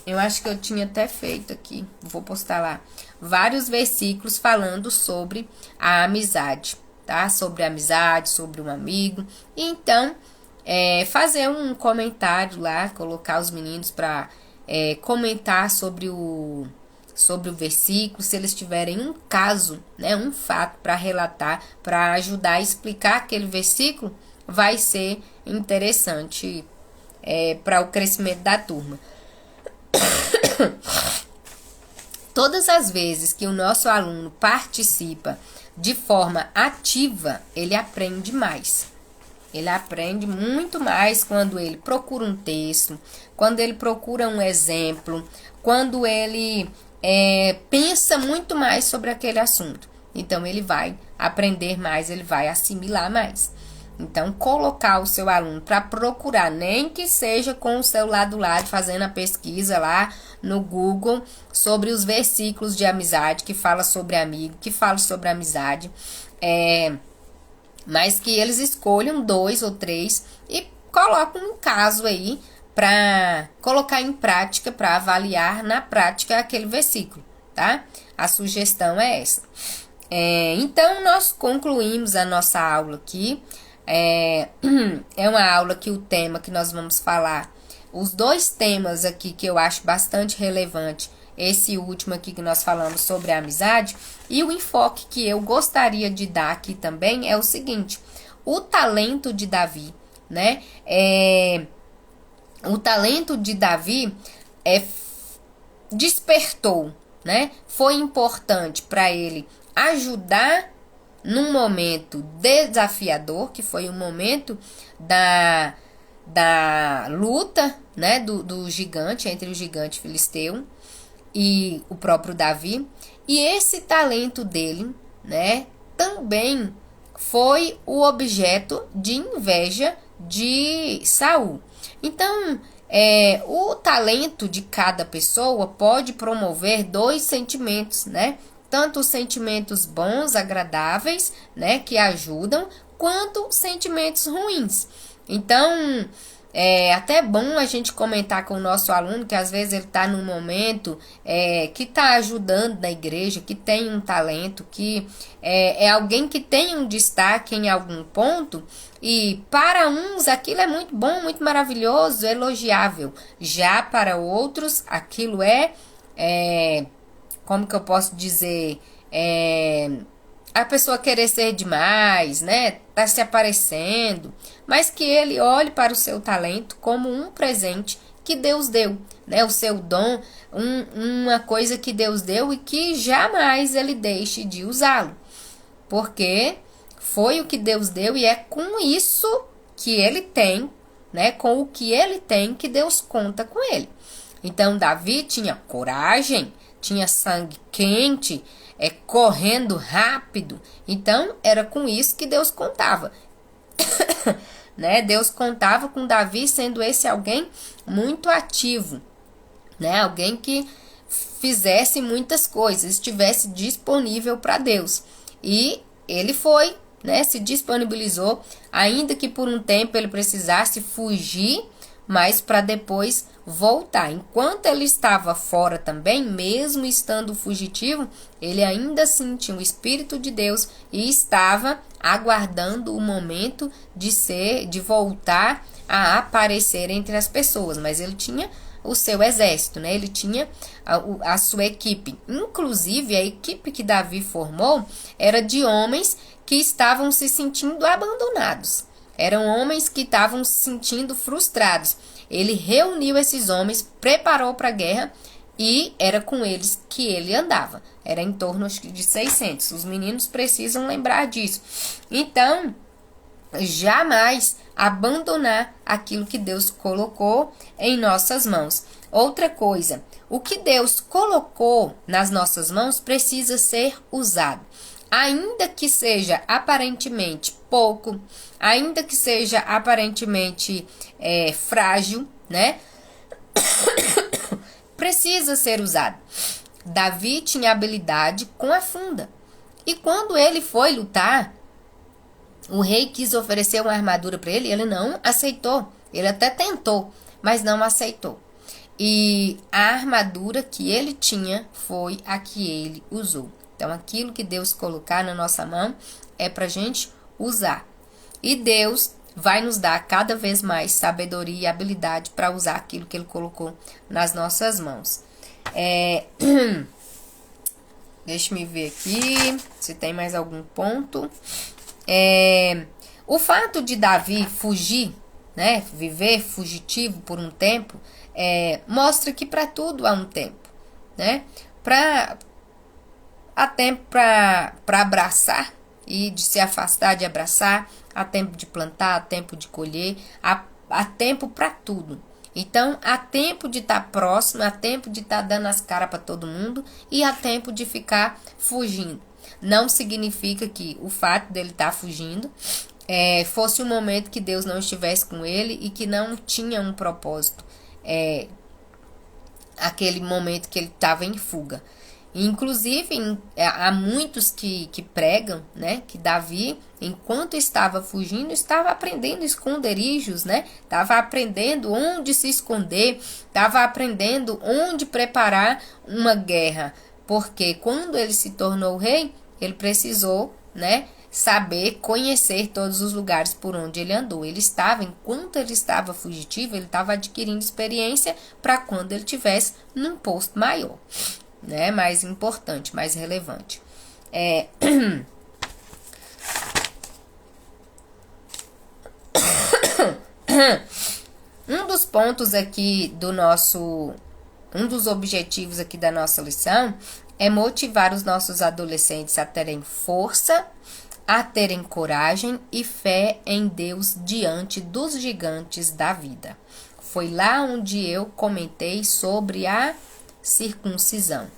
eu acho que eu tinha até feito aqui, vou postar lá, vários versículos falando sobre a amizade, tá? Sobre a amizade, sobre um amigo. E então, fazer um comentário lá, colocar os meninos para comentar sobre o versículo, se eles tiverem um caso, né, um fato para relatar, para ajudar a explicar aquele versículo, vai ser interessante para o crescimento da turma. Todas as vezes que o nosso aluno participa de forma ativa, ele aprende mais. Ele aprende muito mais quando ele procura um texto, quando ele procura um exemplo, quando ele pensa muito mais sobre aquele assunto. Então, ele vai aprender mais, ele vai assimilar mais. Então, colocar o seu aluno para procurar, nem que seja com o celular do lado, fazendo a pesquisa lá no Google sobre os versículos de amizade, que fala sobre amigo, que fala sobre amizade, mas que eles escolham 2 ou 3 e colocam um caso aí para colocar em prática, para avaliar na prática aquele versículo, tá? A sugestão é essa. Então, nós concluímos a nossa aula aqui. É uma aula que o tema que nós vamos falar, os 2 temas aqui que eu acho bastante relevante, esse último aqui que nós falamos sobre a amizade, e o enfoque que eu gostaria de dar aqui também é o seguinte: o talento de Davi, né? O talento de Davi despertou, né? Foi importante para ele ajudar num momento desafiador, que foi o momento da luta, né, do gigante, entre o gigante filisteu e o próprio Davi. E esse talento dele, né, também foi o objeto de inveja de Saul. Então, o talento de cada pessoa pode promover 2 sentimentos, né? Tanto os sentimentos bons, agradáveis, né, que ajudam, quanto sentimentos ruins. Então, é até bom a gente comentar com o nosso aluno que às vezes ele está num momento que está ajudando na igreja, que tem um talento, que é alguém que tem um destaque em algum ponto, e para uns aquilo é muito bom, muito maravilhoso, elogiável. Já para outros aquilo como que eu posso dizer, a pessoa querer ser demais, né? Tá se aparecendo, mas que ele olhe para o seu talento como um presente que Deus deu, né? O seu dom, uma coisa que Deus deu e que jamais ele deixe de usá-lo, porque foi o que Deus deu e é com isso que ele tem né, com o que ele tem, que Deus conta com ele. Então, Davi tinha coragem, tinha sangue quente, correndo rápido. Então, era com isso que Deus contava. Né? Deus contava com Davi sendo esse alguém muito ativo, né? Alguém que fizesse muitas coisas, estivesse disponível para Deus. E ele foi, né? Se disponibilizou, ainda que por um tempo ele precisasse fugir, mas para depois voltar. Enquanto ele estava fora também, mesmo estando fugitivo, ele ainda sentia o Espírito de Deus e estava aguardando o momento de voltar a aparecer entre as pessoas. Mas ele tinha o seu exército, né? Ele tinha a sua equipe. Inclusive, a equipe que Davi formou era de homens que estavam se sentindo abandonados. Eram homens que estavam se sentindo frustrados. Ele reuniu esses homens, preparou para a guerra e era com eles que ele andava. Era em torno, acho que, de 600. Os meninos precisam lembrar disso. Então, jamais abandonar aquilo que Deus colocou em nossas mãos. Outra coisa, o que Deus colocou nas nossas mãos precisa ser usado. Ainda que seja aparentemente pouco, ainda que seja aparentemente frágil, né? Precisa ser usado. Davi tinha habilidade com a funda. E quando ele foi lutar, o rei quis oferecer uma armadura para ele, ele não aceitou. Ele até tentou, mas não aceitou. E a armadura que ele tinha foi a que ele usou. Então, aquilo que Deus colocar na nossa mão é para a gente usar. E Deus vai nos dar cada vez mais sabedoria e habilidade para usar aquilo que Ele colocou nas nossas mãos. Deixa eu ver aqui se tem mais algum ponto. O fato de Davi fugir, né, viver fugitivo por um tempo, mostra que para tudo há um tempo, né? Há tempo para abraçar e de se afastar de abraçar, há tempo de plantar, há tempo de colher, há tempo para tudo. Então, há tempo de estar próximo, há tempo de estar dando as caras para todo mundo e há tempo de ficar fugindo. Não significa que o fato dele estar fugindo fosse um momento que Deus não estivesse com ele e que não tinha um propósito. Aquele momento que ele estava em fuga. Inclusive, há muitos que pregam, né, que Davi, enquanto estava fugindo, estava aprendendo esconderijos, né? Estava aprendendo onde se esconder, estava aprendendo onde preparar uma guerra. Porque quando ele se tornou rei, ele precisou, né, saber, conhecer todos os lugares por onde ele andou. Enquanto ele estava fugitivo, ele estava adquirindo experiência para quando ele tivesse num posto maior, né, mais importante, mais relevante. Um dos pontos aqui um dos objetivos aqui da nossa lição é motivar os nossos adolescentes a terem força, a terem coragem e fé em Deus diante dos gigantes da vida. Foi lá onde eu comentei sobre a circuncisão.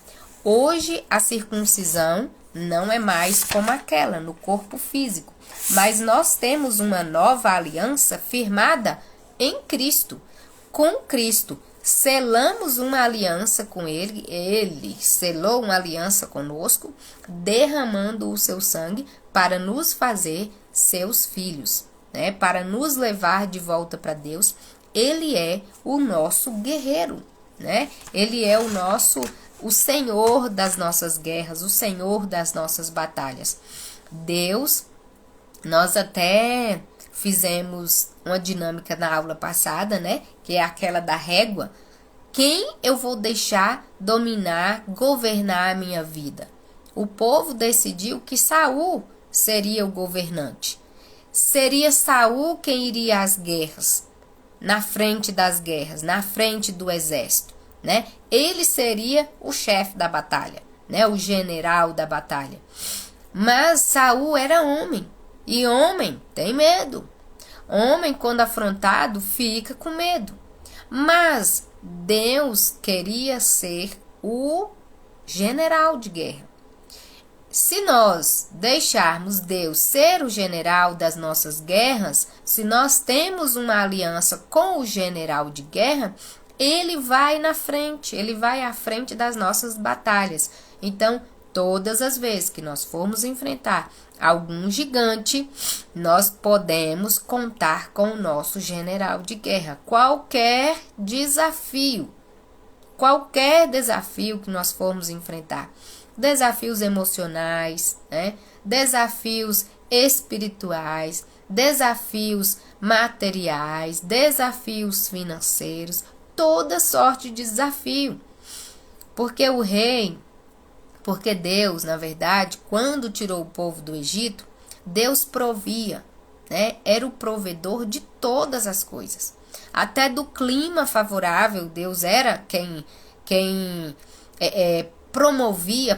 Hoje a circuncisão não é mais como aquela no corpo físico, mas nós temos uma nova aliança firmada em Cristo. Com Cristo, selamos uma aliança com Ele, Ele selou uma aliança conosco, derramando o seu sangue para nos fazer seus filhos, né? Para nos levar de volta para Deus. Ele é o nosso guerreiro, né? Ele é o Senhor das nossas guerras, o Senhor das nossas batalhas. Deus, nós até fizemos uma dinâmica na aula passada, né? Que é aquela da régua. Quem eu vou deixar dominar, governar a minha vida? O povo decidiu que Saul seria o governante. Seria Saul quem iria às guerras, na frente das guerras, na frente do exército, né? Ele seria o chefe da batalha, né? O general da batalha. Mas Saul era homem, e homem tem medo. Homem, quando afrontado, fica com medo. Mas Deus queria ser o general de guerra. Se nós deixarmos Deus ser o general das nossas guerras, se nós temos uma aliança com o general de guerra, ele vai na frente, ele vai à frente das nossas batalhas. Então, todas as vezes que nós formos enfrentar algum gigante, nós podemos contar com o nosso general de guerra. Qualquer desafio que nós formos enfrentar, desafios emocionais, né? Desafios espirituais, desafios materiais, desafios financeiros, toda sorte de desafio. Porque Deus, na verdade, quando tirou o povo do Egito, Deus provia, né? Era o provedor de todas as coisas. Até do clima favorável, Deus era quem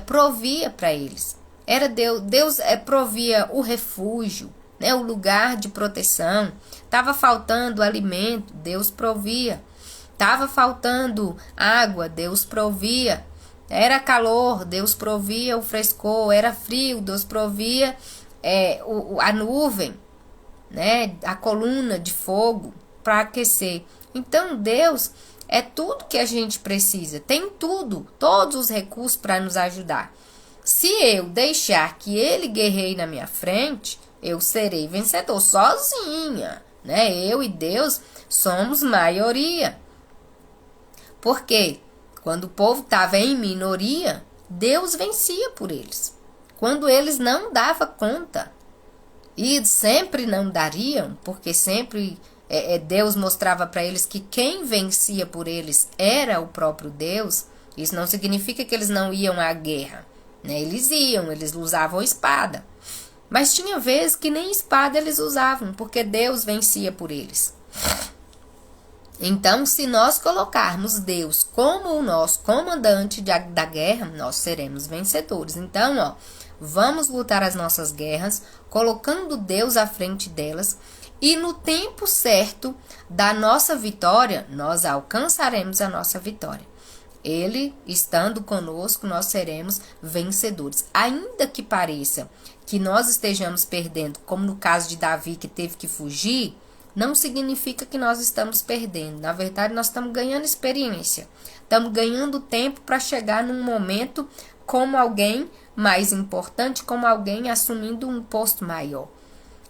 provia para eles. Era Deus provia o refúgio, né? O lugar de proteção. Estava faltando alimento, Deus provia. Estava faltando água, Deus provia. Era calor, Deus provia o frescor. Era frio, Deus provia a nuvem, né? A coluna de fogo para aquecer. Então, Deus é tudo que a gente precisa. Tem tudo, todos os recursos para nos ajudar. Se eu deixar que Ele guerreie na minha frente, eu serei vencedor sozinha, né? Eu e Deus somos maioria. Porque quando o povo estava em minoria, Deus vencia por eles. Quando eles não davam conta, e sempre não dariam, porque sempre Deus mostrava para eles que quem vencia por eles era o próprio Deus. Isso não significa que eles não iam à guerra, né? Eles iam, eles usavam espada. Mas tinha vezes que nem espada eles usavam, porque Deus vencia por eles. Então, se nós colocarmos Deus como o nosso comandante da guerra, nós seremos vencedores. Então, vamos lutar as nossas guerras, colocando Deus à frente delas, e no tempo certo da nossa vitória, nós alcançaremos a nossa vitória. Ele estando conosco, nós seremos vencedores. Ainda que pareça que nós estejamos perdendo, como no caso de Davi, que teve que fugir, não significa que nós estamos perdendo. Na verdade, nós estamos ganhando experiência. Estamos ganhando tempo para chegar num momento como alguém mais importante, como alguém assumindo um posto maior,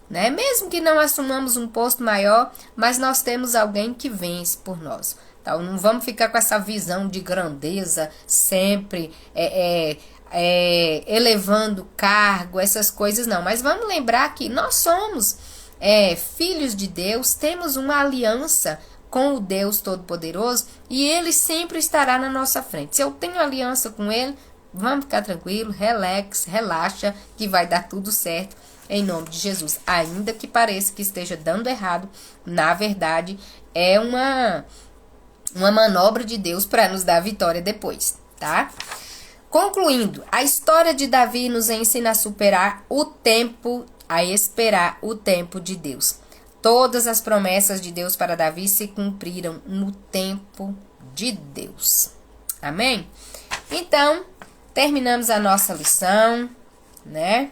né? Mesmo que não assumamos um posto maior, mas nós temos alguém que vence por nós. Então, não vamos ficar com essa visão de grandeza, sempre elevando cargo, essas coisas não. Mas vamos lembrar que nós somos filhos de Deus, temos uma aliança com o Deus Todo-Poderoso e Ele sempre estará na nossa frente. Se eu tenho aliança com Ele, vamos ficar tranquilo, relaxa, que vai dar tudo certo em nome de Jesus. Ainda que pareça que esteja dando errado, na verdade é uma manobra de Deus para nos dar vitória depois, tá? Concluindo, a história de Davi nos ensina a superar o tempo, a esperar o tempo de Deus. Todas as promessas de Deus para Davi se cumpriram no tempo de Deus. Amém? Então, terminamos a nossa lição, né?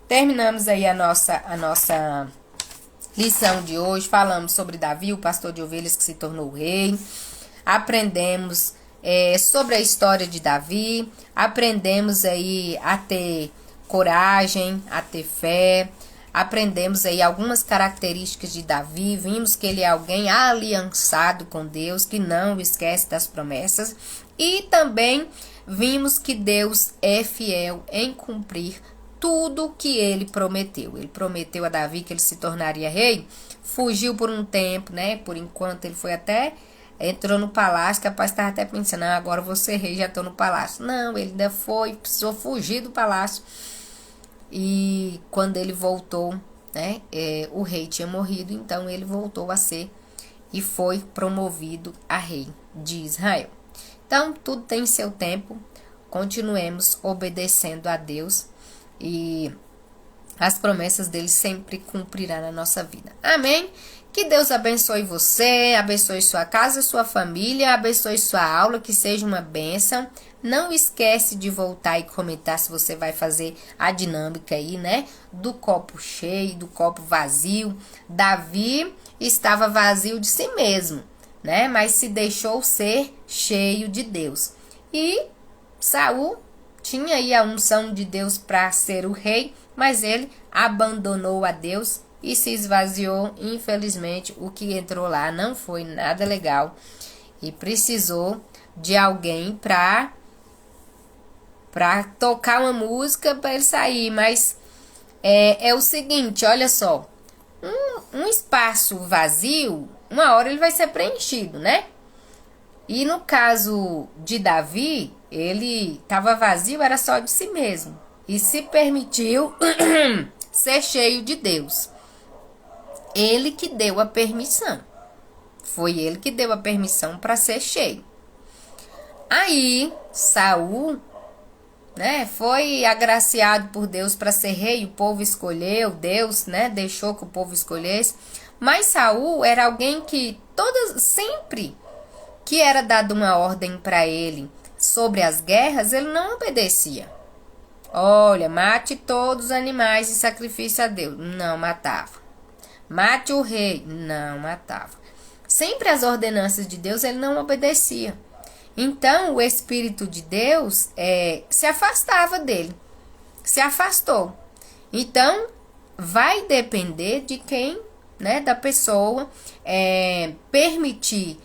Terminamos aí a nossa lição de hoje. Falamos sobre Davi, o pastor de ovelhas que se tornou rei. Aprendemos sobre a história de Davi. Aprendemos aí a ter coragem, a ter fé. Aprendemos aí algumas características de Davi. Vimos que ele é alguém aliançado com Deus, que não esquece das promessas. E também vimos que Deus é fiel em cumprir tudo que ele prometeu. Ele prometeu a Davi que ele se tornaria rei. Fugiu por um tempo, né? Por enquanto ele foi entrou no palácio, capaz estava até pensando, agora vou ser rei, já estou no palácio. Não, ele ainda precisou fugir do palácio. E quando ele voltou, né? O rei tinha morrido, então ele voltou a ser e foi promovido a rei de Israel. Então, tudo tem seu tempo. Continuemos obedecendo a Deus. E as promessas dele sempre cumprirá na nossa vida. Amém? Que Deus abençoe você, abençoe sua casa, sua família, abençoe sua aula, que seja uma bênção. Não esquece de voltar e comentar se você vai fazer a dinâmica aí, né? Do copo cheio, do copo vazio. Davi estava vazio de si mesmo, né? Mas se deixou ser cheio de Deus. E Saul tinha aí a unção de Deus para ser o rei, mas ele abandonou a Deus e se esvaziou. Infelizmente, o que entrou lá não foi nada legal e precisou de alguém para tocar uma música para ele sair. Mas é o seguinte, olha só, um espaço vazio, uma hora ele vai ser preenchido, né? E no caso de Davi, ele estava vazio, era só de si mesmo. E se permitiu ser cheio de Deus. Ele que deu a permissão. Foi ele que deu a permissão para ser cheio. Aí, Saul, né, foi agraciado por Deus para ser rei. O povo escolheu, Deus, né, deixou que o povo escolhesse. Mas Saul era alguém que sempre que era dada uma ordem para ele sobre as guerras, ele não obedecia. Olha, mate todos os animais e sacrifício a Deus. Não matava. Mate o rei. Não matava. Sempre as ordenanças de Deus ele não obedecia. Então, o Espírito de Deus se afastava dele. Se afastou. Então, vai depender de quem, né, da pessoa, permitir.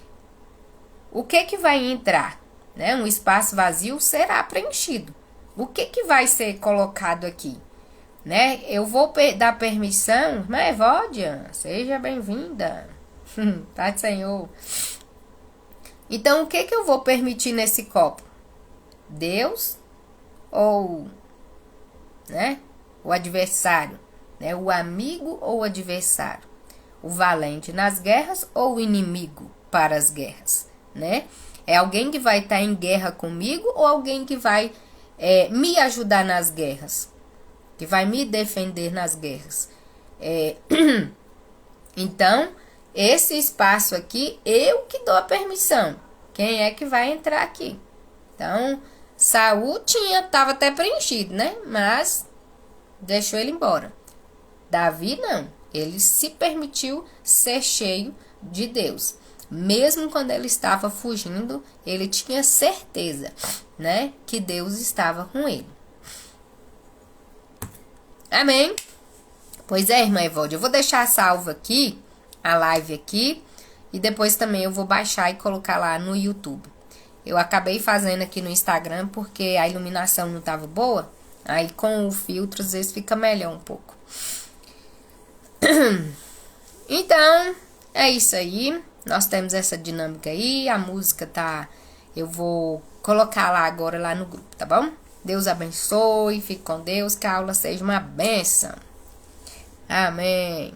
O que vai entrar? Né? Um espaço vazio será preenchido. O que vai ser colocado aqui? Né? Eu vou dar permissão, irmã Evódia, seja bem-vinda. Pai do Senhor. Então, o que eu vou permitir nesse copo? Deus ou, né, o adversário? Né? O amigo ou o adversário? O valente nas guerras ou o inimigo para as guerras? Né? É alguém que vai estar em guerra comigo ou alguém que vai me ajudar nas guerras? Que vai me defender nas guerras? Então, esse espaço aqui, eu que dou a permissão. Quem é que vai entrar aqui? Então, Saul estava até preenchido, né? Mas deixou ele embora. Davi não. Ele se permitiu ser cheio de Deus. Mesmo quando ele estava fugindo, ele tinha certeza, né, que Deus estava com ele. Amém? Pois é, irmã Evódia, eu vou deixar salvo aqui, a live aqui, e depois também eu vou baixar e colocar lá no YouTube. Eu acabei fazendo aqui no Instagram porque a iluminação não estava boa, aí com o filtro às vezes fica melhor um pouco. Então, é isso aí. Nós temos essa dinâmica aí, a música eu vou colocar lá agora lá no grupo, tá bom? Deus abençoe, fique com Deus, que a aula seja uma bênção. Amém.